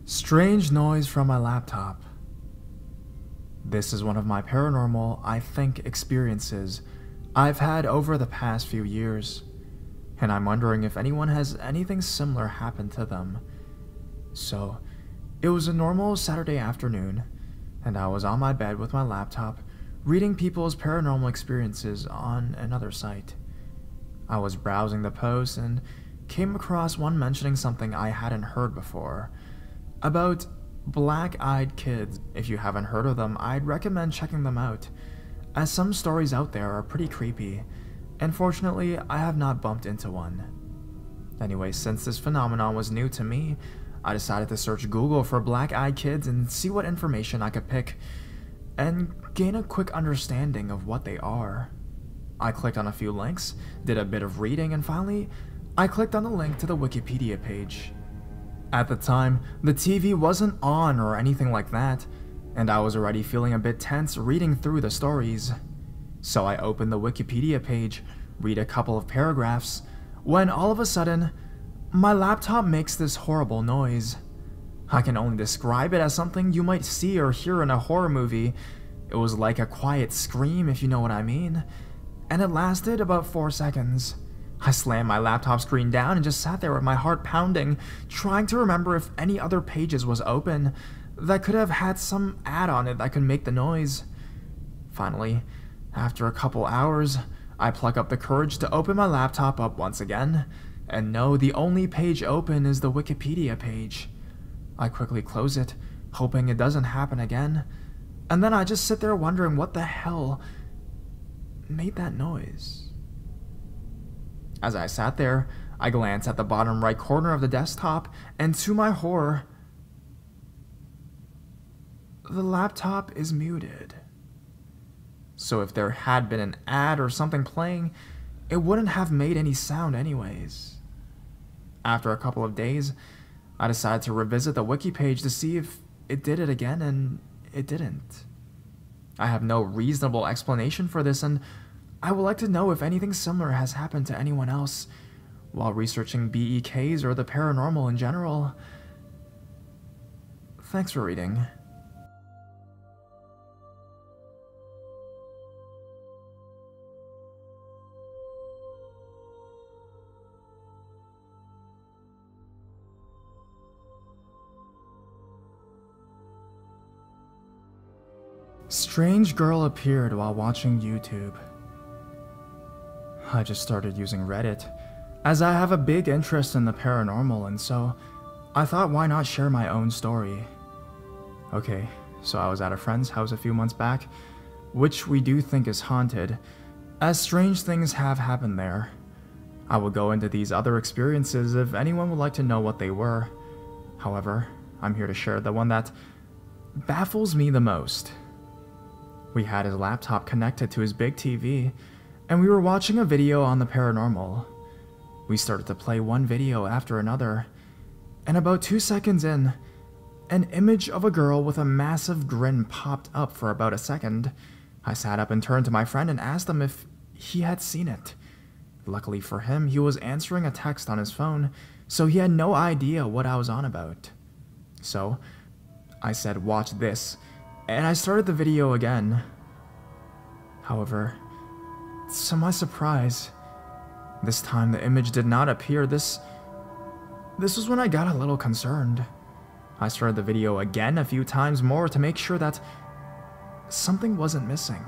Strange noise from my laptop. This is one of my paranormal, I think, experiences I've had over the past few years, and I'm wondering if anyone has anything similar happen to them. So, it was a normal Saturday afternoon, and I was on my bed with my laptop, reading people's paranormal experiences on another site. I was browsing the posts and came across one mentioning something I hadn't heard before, about black-eyed kids. If you haven't heard of them, I'd recommend checking them out, as some stories out there are pretty creepy, and fortunately, I have not bumped into one. Anyway, since this phenomenon was new to me, I decided to search Google for black-eyed kids and see what information I could pick, and gain a quick understanding of what they are. I clicked on a few links, did a bit of reading, and finally, I clicked on the link to the Wikipedia page. At the time, the TV wasn't on or anything like that, and I was already feeling a bit tense reading through the stories. So I opened the Wikipedia page, read a couple of paragraphs, when all of a sudden, my laptop makes this horrible noise. I can only describe it as something you might see or hear in a horror movie. It was like a quiet scream, if you know what I mean, and it lasted about 4 seconds. I slammed my laptop screen down and just sat there with my heart pounding, trying to remember if any other pages was open that could have had some ad on it that could make the noise. Finally, after a couple hours, I pluck up the courage to open my laptop up once again, and no, the only page open is the Wikipedia page. I quickly close it, hoping it doesn't happen again, and then I just sit there wondering what the hell made that noise. As I sat there, I glanced at the bottom right corner of the desktop, and to my horror, the laptop is muted. So if there had been an ad or something playing, it wouldn't have made any sound anyways. After a couple of days, I decided to revisit the wiki page to see if it did it again, and it didn't. I have no reasonable explanation for this, and I would like to know if anything similar has happened to anyone else while researching BEKs or the paranormal in general. Thanks for reading. Strange girl appeared while watching YouTube. I just started using Reddit, as I have a big interest in the paranormal, and so I thought why not share my own story. Okay, so I was at a friend's house a few months back, which we do think is haunted, as strange things have happened there. I will go into these other experiences if anyone would like to know what they were. However, I'm here to share the one that baffles me the most. We had his laptop connected to his big TV, and we were watching a video on the paranormal. We started to play one video after another, and about 2 seconds in, an image of a girl with a massive grin popped up for about a second. I sat up and turned to my friend and asked him if he had seen it. Luckily for him, he was answering a text on his phone, so he had no idea what I was on about. So, I said, "Watch this," and I started the video again. However, to my surprise, this time the image did not appear. This was when I got a little concerned. I started the video again a few times more to make sure that something wasn't missing.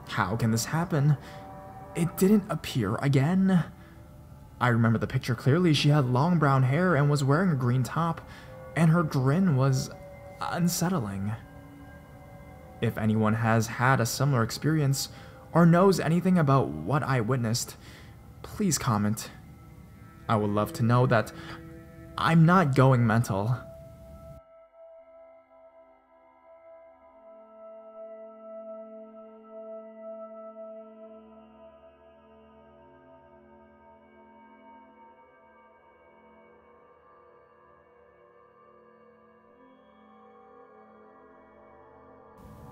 How can this happen? It didn't appear again. I remember the picture clearly. She had long brown hair and was wearing a green top, and her grin was unsettling. If anyone has had a similar experience or knows anything about what I witnessed, please comment. I would love to know that I'm not going mental.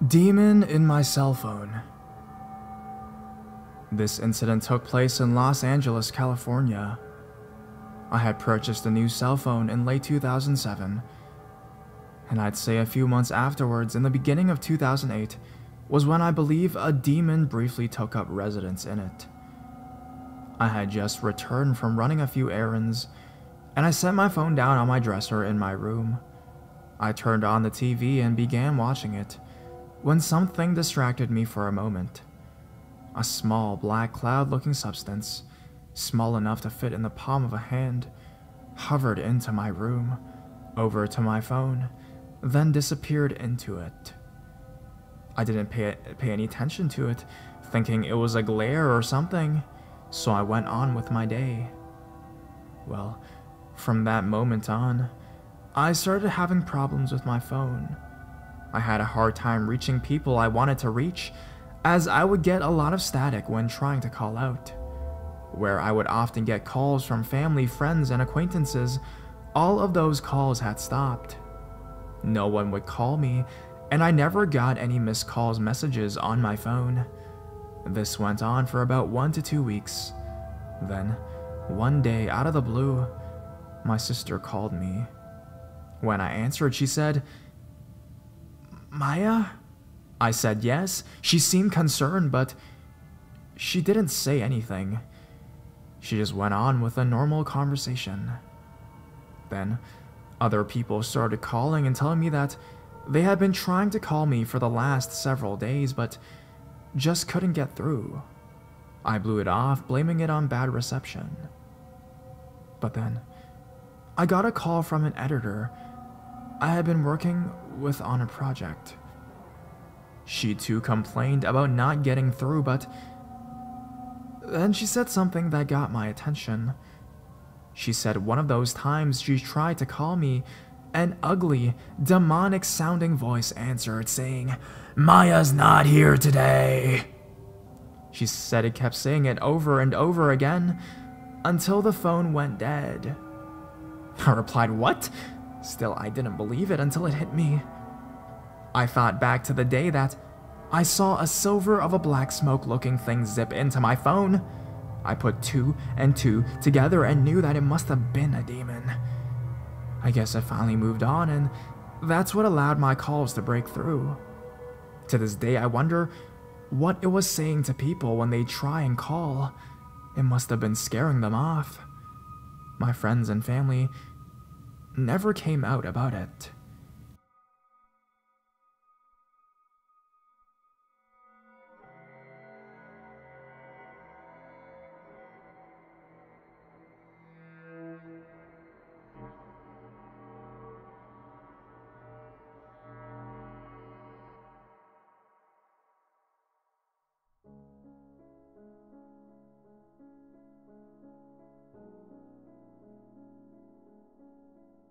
Demon in my cell phone. This incident took place in Los Angeles, California. I had purchased a new cell phone in late 2007, And I'd say a few months afterwards, in the beginning of 2008, was when I believe a demon briefly took up residence in it. I had just returned from running a few errands, and I set my phone down on my dresser in my room. I turned on the TV and began watching it, when something distracted me for a moment. A small, black cloud-looking substance, small enough to fit in the palm of a hand, hovered into my room, over to my phone, then disappeared into it. I didn't pay any attention to it, thinking it was a glare or something, so I went on with my day. Well, from that moment on, I started having problems with my phone. I had a hard time reaching people I wanted to reach, as I would get a lot of static when trying to call out. Where I would often get calls from family, friends, and acquaintances, all of those calls had stopped. No one would call me, and I never got any missed calls messages on my phone. This went on for about 1 to 2 weeks. Then, one day, out of the blue, my sister called me. When I answered, she said, "Maya?" I said yes. She seemed concerned, but she didn't say anything. She just went on with a normal conversation. Then, other people started calling and telling me that they had been trying to call me for the last several days, but just couldn't get through. I blew it off, blaming it on bad reception. But then, I got a call from an editor I had been working with on a project. She too complained about not getting through, but then she said something that got my attention. She said one of those times she tried to call me, an ugly, demonic-sounding voice answered, saying, "Maya's not here today." She said it kept saying it over and over again, until the phone went dead. I replied, "What?" Still, I didn't believe it until it hit me. I thought back to the day that I saw a silver of a black smoke-looking thing zip into my phone. I put 2 and 2 together and knew that it must have been a demon. I guess I finally moved on, and that's what allowed my calls to break through. To this day, I wonder what it was saying to people when they try and call. It must have been scaring them off. My friends and family never came out about it.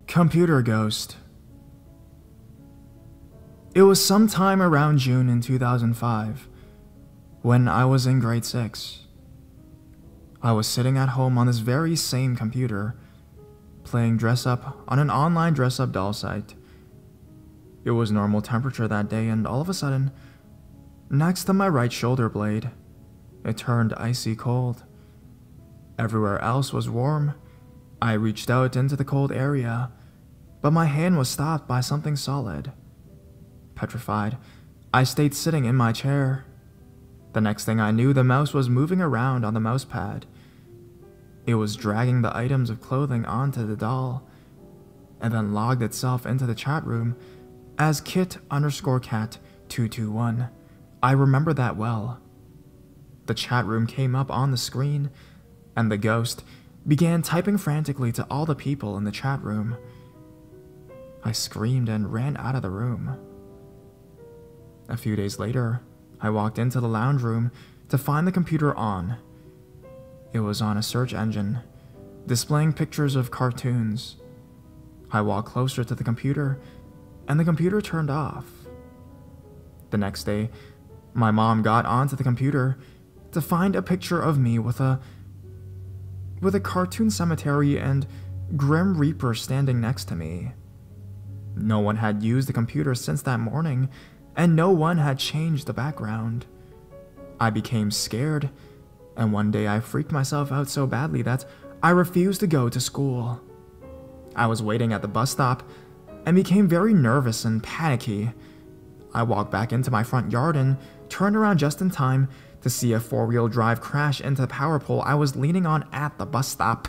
Computer Ghost. It was sometime around June in 2005, when I was in grade 6. I was sitting at home on this very same computer, playing dress up on an online dress up doll site. It was normal temperature that day, and all of a sudden, next to my right shoulder blade, it turned icy cold. Everywhere else was warm. I reached out into the cold area, but my hand was stopped by something solid. Petrified, I stayed sitting in my chair. The next thing I knew, the mouse was moving around on the mouse pad. It was dragging the items of clothing onto the doll, and then logged itself into the chat room as Kit_Cat221. I remember that well. The chat room came up on the screen, and the ghost began typing frantically to all the people in the chat room. I screamed and ran out of the room. A few days later, I walked into the lounge room to find the computer on. It was on a search engine, displaying pictures of cartoons. I walked closer to the computer, and the computer turned off. The next day, my mom got onto the computer to find a picture of me with a cartoon cemetery and Grim Reaper standing next to me. No one had used the computer since that morning, and no one had changed the background. I became scared, and one day I freaked myself out so badly that I refused to go to school. I was waiting at the bus stop, and became very nervous and panicky. I walked back into my front yard and turned around just in time to see a four-wheel drive crash into the power pole I was leaning on at the bus stop,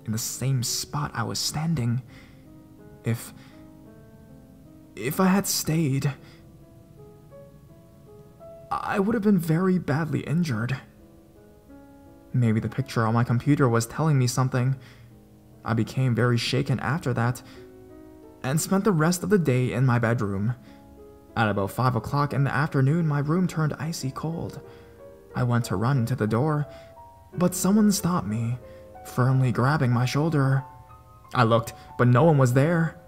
in the same spot I was standing. If I had stayed, I would have been very badly injured. Maybe the picture on my computer was telling me something. I became very shaken after that, and spent the rest of the day in my bedroom. At about 5 o'clock in the afternoon, my room turned icy cold. I went to run to the door, but someone stopped me, firmly grabbing my shoulder. I looked, but no one was there.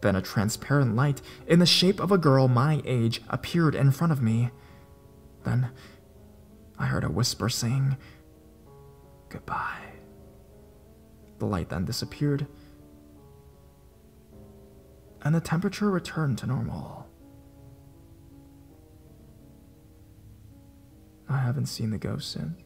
Then a transparent light in the shape of a girl my age appeared in front of me. Then I heard a whisper saying, "Goodbye." The light then disappeared, and the temperature returned to normal. I haven't seen the ghost since.